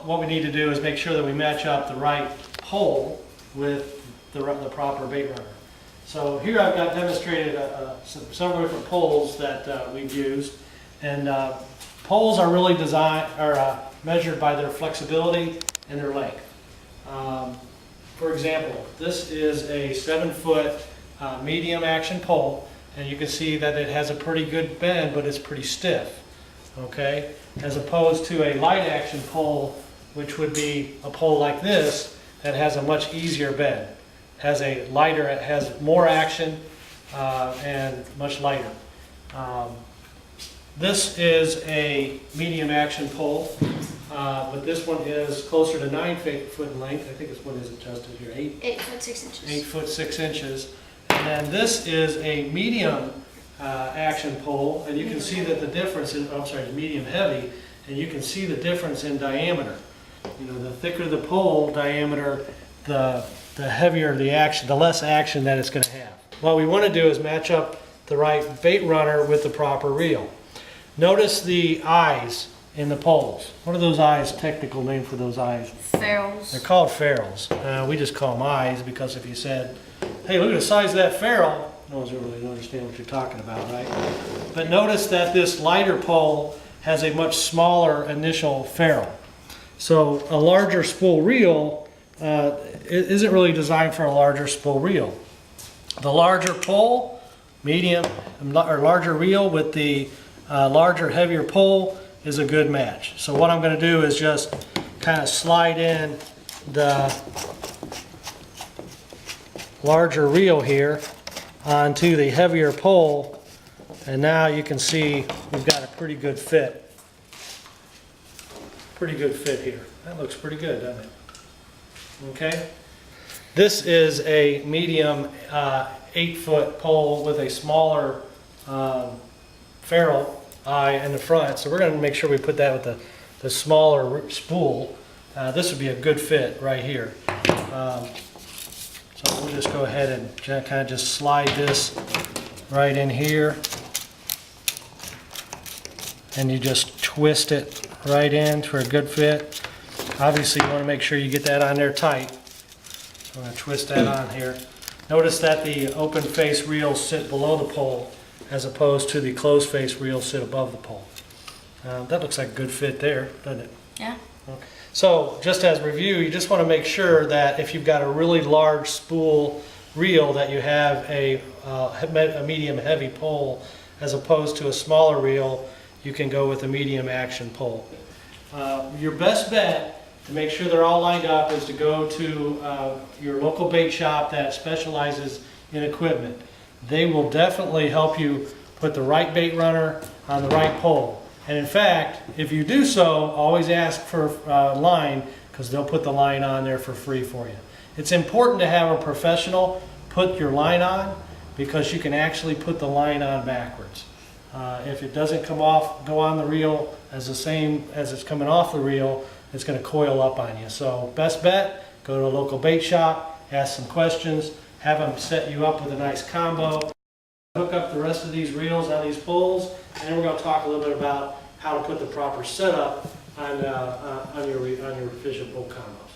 what we need to do is make sure that we match up the right pole with the proper bait runner. So here I've got demonstrated several different poles that we've used, and poles are really measured by their flexibility and their length. For example, this is a 7-foot medium action pole, and you can see that it has a pretty good bend, but it's pretty stiff, okay? As opposed to a light action pole, which would be a pole like this that has a much easier bend. It has more action and much lighter. This is a medium action pole, but this one is closer to 9 foot in length. I think this one is adjusted here. 8 foot 6 inches. 8 foot 6 inches. And then this is a medium action pole, and you can see that the difference is, medium heavy, and you can see the difference in diameter. You know, the thicker the pole diameter, the heavier the action, the less action that it's going to have. What we want to do is match up the right bait runner with the proper reel. Notice the eyes in the poles. What are those eyes? Technical name for those eyes? Ferrules. They're called ferrules. We just call them eyes because if you said, hey, look at the size of that ferrule, no one's really going to understand what you're talking about, right? But notice that this lighter pole has a much smaller initial ferrule. So a larger spool reel isn't really designed for a larger spool reel. The larger pole, medium, or larger reel with the larger, heavier pole is a good match. So what I'm going to do is just kind of slide in the larger reel here onto the heavier pole, and now you can see we've got a pretty good fit. Pretty good fit here. That looks pretty good, doesn't it? Okay. This is a medium 8-foot pole with a smaller ferrule eye in the front. So we're going to make sure we put that with the smaller spool. This would be a good fit right here. So we'll just go ahead and kind of just slide this right in here. And you just twist it right in for a good fit. Obviously you want to make sure you get that on there tight. So I'm going to twist that on here. Notice that the open face reels sit below the pole as opposed to the closed face reels sit above the pole. That looks like a good fit there, doesn't it? Yeah. Okay. So just as review, you just want to make sure that if you've got a really large spool reel that you have a medium heavy pole as opposed to a smaller reel, you can go with a medium action pole. Your best bet to make sure they're all lined up is to go to your local bait shop that specializes in equipment. They will definitely help you put the right bait runner on the right pole. And in fact, if you do so, always ask for line, because they'll put the line on there for free for you. It's important to have a professional put your line on, because you can actually put the line on backwards. If it doesn't go on the reel as the same as it's coming off the reel, it's going to coil up on you. So best bet, go to a local bait shop, ask some questions, have them set you up with a nice combo. Hook up the rest of these reels on these poles, and then we're going to talk a little bit about how to put the proper setup on your fish and boat combos.